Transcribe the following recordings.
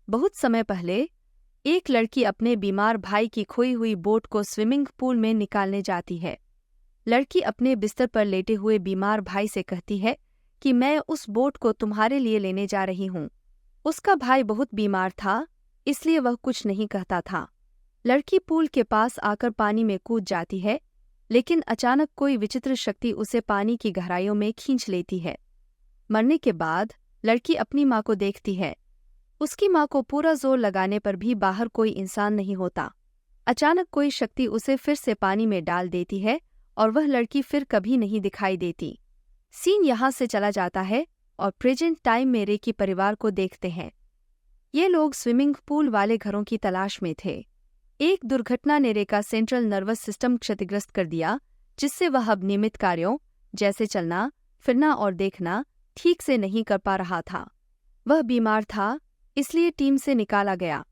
बहुत समय पहले एक लड़की अपने बीमार भाई की खोई हुई बोट को स्विमिंग पूल में निकालने जाती है। लड़की अपने बिस्तर पर लेटे हुए बीमार भाई से कहती है कि मैं उस बोट को तुम्हारे लिए लेने जा रही हूँ। उसका भाई बहुत बीमार था, इसलिए वह कुछ नहीं कहता था। लड़की पूल के पास आकर पानी में कूद जाती है, लेकिन अचानक कोई विचित्र शक्ति उसे पानी की गहराइयों में खींच लेती है। मरने के बाद लड़की अपनी माँ को देखती है। उसकी माँ को पूरा जोर लगाने पर भी बाहर कोई इंसान नहीं होता। अचानक कोई शक्ति उसे फिर से पानी में डाल देती है और वह लड़की फिर कभी नहीं दिखाई देती। सीन यहाँ से चला जाता है और प्रेजेंट टाइम में रेकी परिवार को देखते हैं। ये लोग स्विमिंग पूल वाले घरों की तलाश में थे। एक दुर्घटना ने रेका सेंट्रल नर्वस सिस्टम क्षतिग्रस्त कर दिया, जिससे वह अब नियमित कार्यों जैसे चलना, फिरना और देखना ठीक से नहीं कर पा रहा था। वह बीमार था, इसलिए टीम से निकाला गया।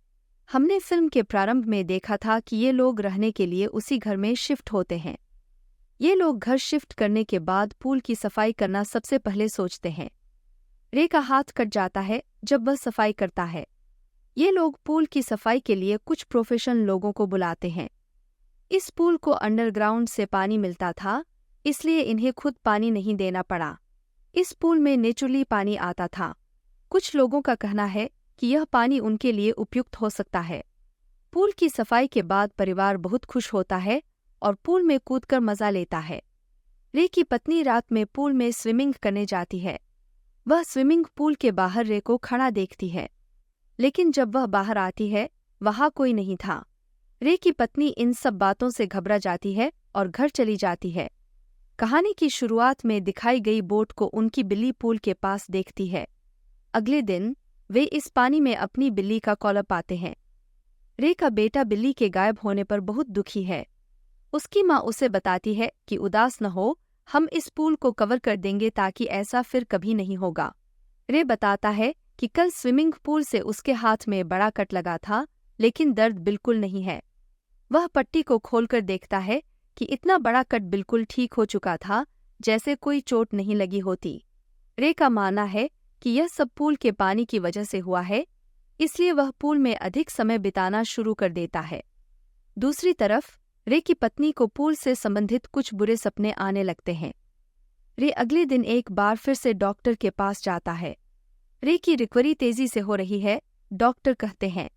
हमने फिल्म के प्रारंभ में देखा था कि ये लोग रहने के लिए उसी घर में शिफ्ट होते हैं। ये लोग घर शिफ्ट करने के बाद पूल की सफाई करना सबसे पहले सोचते हैं। रे का हाथ कट जाता है जब वह सफाई करता है। ये लोग पूल की सफाई के लिए कुछ प्रोफेशनल लोगों को बुलाते हैं। इस पूल को अंडरग्राउंड से पानी मिलता था, इसलिए इन्हें खुद पानी नहीं देना पड़ा। इस पूल में नेचुरली पानी आता था। कुछ लोगों का कहना है कि यह पानी उनके लिए उपयुक्त हो सकता है। पूल की सफाई के बाद परिवार बहुत खुश होता है और पूल में कूदकर मजा लेता है। रे की पत्नी रात में पूल में स्विमिंग करने जाती है। वह स्विमिंग पूल के बाहर रे को खड़ा देखती है, लेकिन जब वह बाहर आती है वहां कोई नहीं था। रे की पत्नी इन सब बातों से घबरा जाती है और घर चली जाती है। कहानी की शुरुआत में दिखाई गई बोट को उनकी बिल्ली पूल के पास देखती है। अगले दिन वे इस पानी में अपनी बिल्ली का कॉलर पाते हैं। रे का बेटा बिल्ली के गायब होने पर बहुत दुखी है। उसकी माँ उसे बताती है कि उदास न हो, हम इस पूल को कवर कर देंगे ताकि ऐसा फिर कभी नहीं होगा। रे बताता है कि कल स्विमिंग पूल से उसके हाथ में बड़ा कट लगा था, लेकिन दर्द बिल्कुल नहीं है। वह पट्टी को खोलकर देखता है कि इतना बड़ा कट बिल्कुल ठीक हो चुका था, जैसे कोई चोट नहीं लगी होती। रे का मानना है कि यह सब पूल के पानी की वजह से हुआ है, इसलिए वह पूल में अधिक समय बिताना शुरू कर देता है। दूसरी तरफ रे की पत्नी को पूल से संबंधित कुछ बुरे सपने आने लगते हैं। रे अगले दिन एक बार फिर से डॉक्टर के पास जाता है। रे की रिकवरी तेजी से हो रही है, डॉक्टर कहते हैं।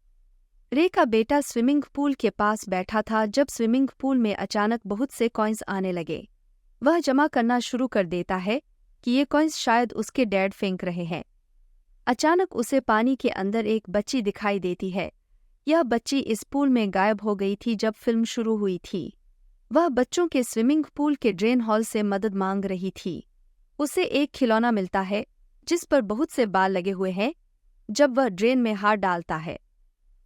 रे का बेटा स्विमिंग पूल के पास बैठा था जब स्विमिंग पूल में अचानक बहुत से कॉइन्स आने लगे। वह जमा करना शुरू कर देता है कि ये कॉइन्स शायद उसके डैड फेंक रहे हैं। अचानक उसे पानी के अंदर एक बच्ची दिखाई देती है। यह बच्ची इस पूल में गायब हो गई थी जब फिल्म शुरू हुई थी। वह बच्चों के स्विमिंग पूल के ड्रेन हॉल से मदद मांग रही थी। उसे एक खिलौना मिलता है जिस पर बहुत से बाल लगे हुए हैं। जब वह ड्रेन में हाथ डालता है,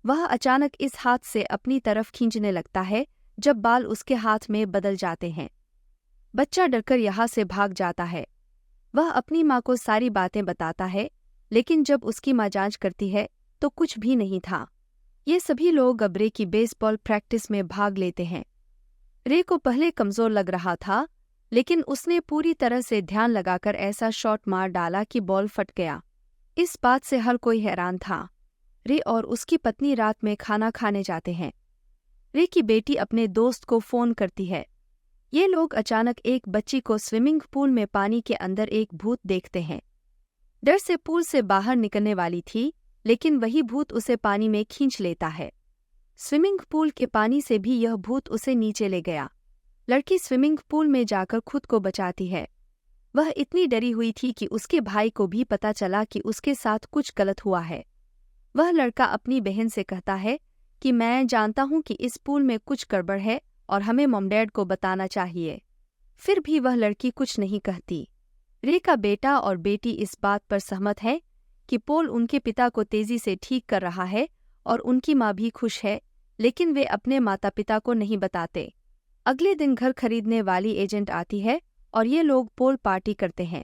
वह अचानक इस हाथ से अपनी तरफ खींचने लगता है जब बाल उसके हाथ में बदल जाते हैं। बच्चा डरकर यहाँ से भाग जाता है। वह अपनी माँ को सारी बातें बताता है, लेकिन जब उसकी माँ जांच करती है तो कुछ भी नहीं था। ये सभी लोग अब रे की बेसबॉल प्रैक्टिस में भाग लेते हैं। रे को पहले कमजोर लग रहा था, लेकिन उसने पूरी तरह से ध्यान लगाकर ऐसा शॉट मार डाला कि बॉल फट गया। इस बात से हर कोई हैरान था। रे और उसकी पत्नी रात में खाना खाने जाते हैं। रे की बेटी अपने दोस्त को फोन करती है। ये लोग अचानक एक बच्ची को स्विमिंग पूल में पानी के अंदर एक भूत देखते हैं। डर से पूल से बाहर निकलने वाली थी, लेकिन वही भूत उसे पानी में खींच लेता है। स्विमिंग पूल के पानी से भी यह भूत उसे नीचे ले गया। लड़की स्विमिंग पूल में जाकर खुद को बचाती है। वह इतनी डरी हुई थी कि उसके भाई को भी पता चला कि उसके साथ कुछ गलत हुआ है। वह लड़का अपनी बहन से कहता है कि मैं जानता हूं कि इस पूल में कुछ गड़बड़ है और हमें मॉम डैड को बताना चाहिए। फिर भी वह लड़की कुछ नहीं कहती। रे का बेटा और बेटी इस बात पर सहमत है कि पोल उनके पिता को तेजी से ठीक कर रहा है और उनकी माँ भी खुश है, लेकिन वे अपने माता पिता को नहीं बताते। अगले दिन घर खरीदने वाली एजेंट आती है और ये लोग पोल पार्टी करते हैं।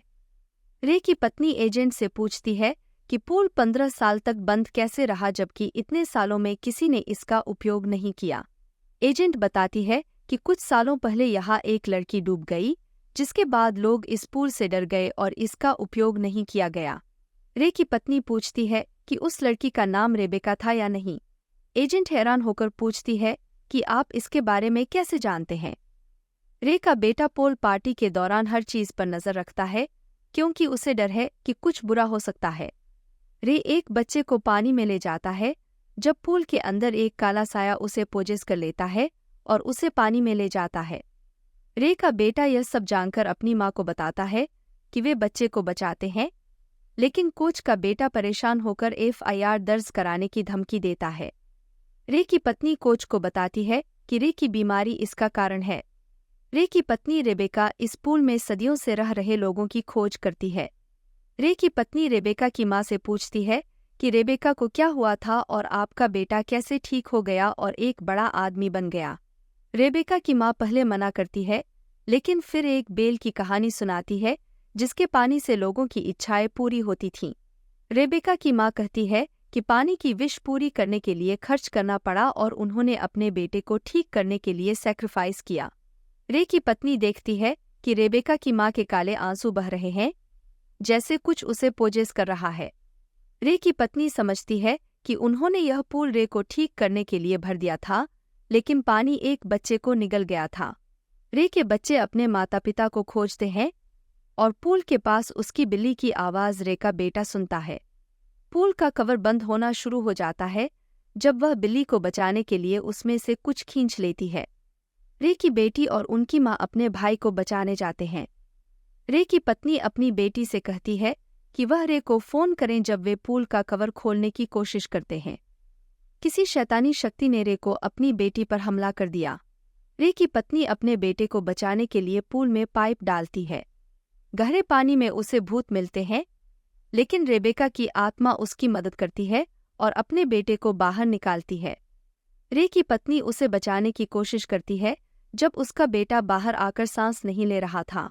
रे की पत्नी एजेंट से पूछती है कि पूल 15 साल तक बंद कैसे रहा जबकि इतने सालों में किसी ने इसका उपयोग नहीं किया। एजेंट बताती है कि कुछ सालों पहले यहाँ एक लड़की डूब गई, जिसके बाद लोग इस पूल से डर गए और इसका उपयोग नहीं किया गया। रे की पत्नी पूछती है कि उस लड़की का नाम रेबेका था या नहीं। एजेंट हैरान होकर पूछती है कि आप इसके बारे में कैसे जानते हैं। रे का बेटा पोल पार्टी के दौरान हर चीज पर नजर रखता है क्योंकि उसे डर है कि कुछ बुरा हो सकता है। रे एक बच्चे को पानी में ले जाता है जब पूल के अंदर एक काला साया उसे पोजेस कर लेता है और उसे पानी में ले जाता है। रे का बेटा यह सब जानकर अपनी माँ को बताता है कि वे बच्चे को बचाते हैं, लेकिन कोच का बेटा परेशान होकर FIR दर्ज कराने की धमकी देता है। रे की पत्नी कोच को बताती है कि रे की बीमारी इसका कारण है। रे की पत्नी रेबेका इस पूल में सदियों से रह रहे लोगों की खोज करती है। रे की पत्नी रेबेका की माँ से पूछती है कि रेबेका को क्या हुआ था और आपका बेटा कैसे ठीक हो गया और एक बड़ा आदमी बन गया। रेबेका की माँ पहले मना करती है, लेकिन फिर एक बेल की कहानी सुनाती है जिसके पानी से लोगों की इच्छाएं पूरी होती थीं। रेबेका की माँ कहती है कि पानी की विश पूरी करने के लिए खर्च करना पड़ा और उन्होंने अपने बेटे को ठीक करने के लिए सैक्रिफाइस किया। रे की पत्नी देखती है कि रेबेका की माँ के काले आंसू बह रहे हैं, जैसे कुछ उसे पोजेस कर रहा है। रे की पत्नी समझती है कि उन्होंने यह पूल रे को ठीक करने के लिए भर दिया था, लेकिन पानी एक बच्चे को निगल गया था। रे के बच्चे अपने माता पिता को खोजते हैं और पूल के पास उसकी बिल्ली की आवाज़ रे का बेटा सुनता है। पूल का कवर बंद होना शुरू हो जाता है जब वह बिल्ली को बचाने के लिए उसमें से कुछ खींच लेती है। रे की बेटी और उनकी माँ अपने भाई को बचाने जाते हैं। रे की पत्नी अपनी बेटी से कहती है कि वह रे को फ़ोन करें जब वे पूल का कवर खोलने की कोशिश करते हैं। किसी शैतानी शक्ति ने रे को अपनी बेटी पर हमला कर दिया। रे की पत्नी अपने बेटे को बचाने के लिए पूल में पाइप डालती है। गहरे पानी में उसे भूत मिलते हैं, लेकिन रेबेका की आत्मा उसकी मदद करती है और अपने बेटे को बाहर निकालती है। रे की पत्नी उसे बचाने की कोशिश करती है जब उसका बेटा बाहर आकर सांस नहीं ले रहा था।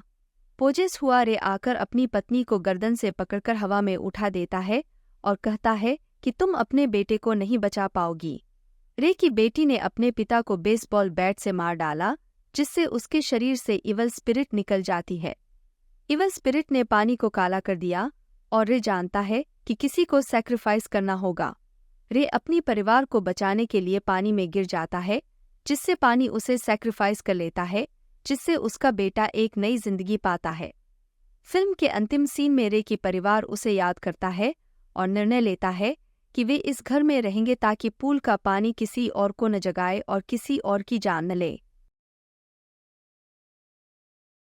पोजेस हुआ रे आकर अपनी पत्नी को गर्दन से पकड़कर हवा में उठा देता है और कहता है कि तुम अपने बेटे को नहीं बचा पाओगी। रे की बेटी ने अपने पिता को बेसबॉल बैट से मार डाला, जिससे उसके शरीर से इवल स्पिरिट निकल जाती है। इवल स्पिरिट ने पानी को काला कर दिया और रे जानता है कि किसी को सैक्रिफाइस करना होगा। रे अपनी परिवार को बचाने के लिए पानी में गिर जाता है, जिससे पानी उसे सैक्रिफाइस कर लेता है, जिससे उसका बेटा एक नई जिंदगी पाता है। फिल्म के अंतिम सीन में रे की परिवार उसे याद करता है और निर्णय लेता है कि वे इस घर में रहेंगे ताकि पूल का पानी किसी और को न जगाए और किसी और की जान न ले।